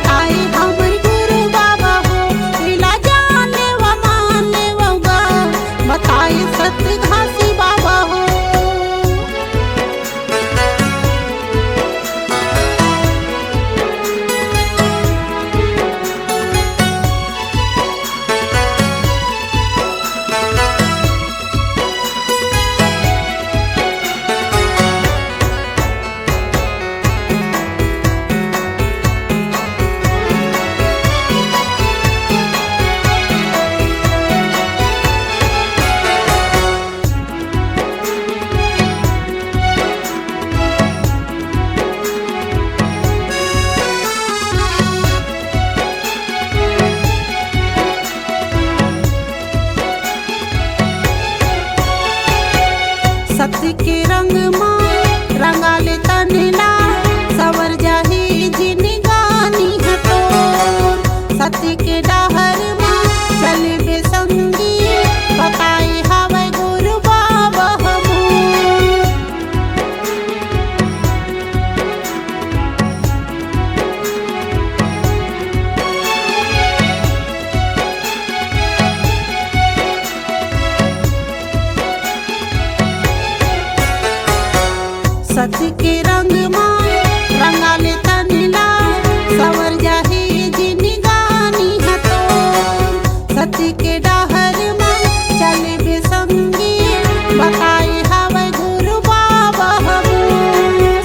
बताए हमर गुरु बाबा हो, इला जाने व माने व गा, बताए सत्य घासी बाबा हो। सत्य के रंग माँ रंगाले तनला, सवर जाही जिनगानी हतो। सत्य के डहर माँ चले बेसंगी, बताए हवे गुरु बाबा हमू। सत्य के रंग माँ रंगाले तनला, सवर जाही जिनगानी हतो। सत्य के डहर माँ चले बेसंगी, बताए हवे गुरु बाबा हमू।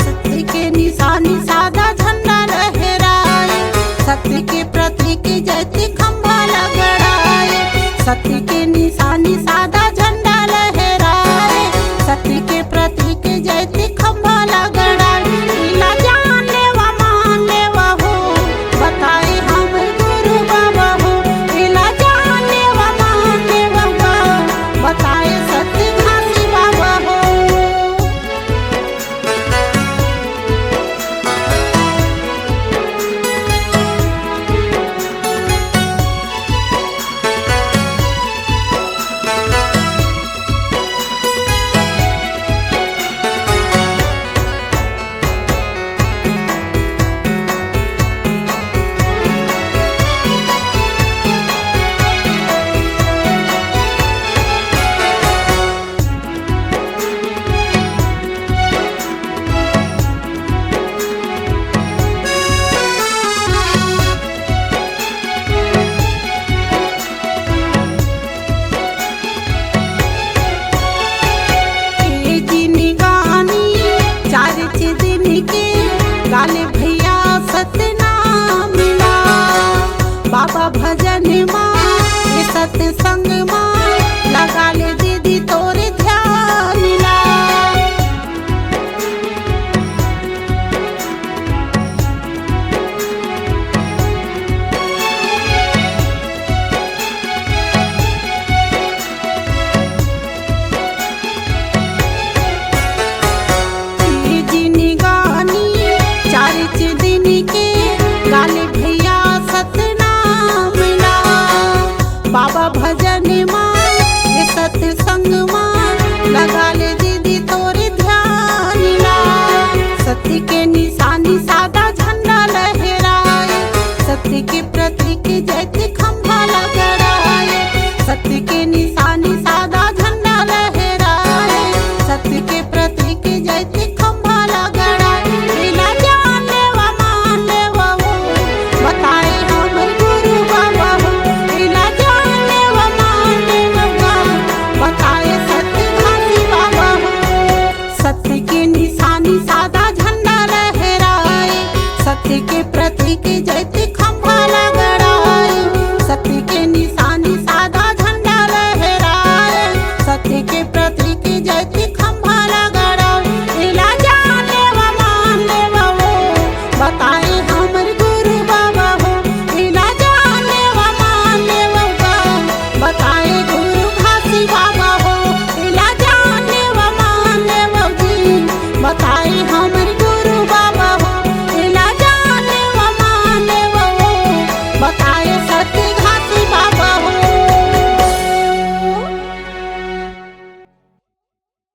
सत्य के निशानी सादा झंडा लहराए, सत्य के प्रतीक जैसे खंभा लगड़ाए। सत्य के निशानी सादा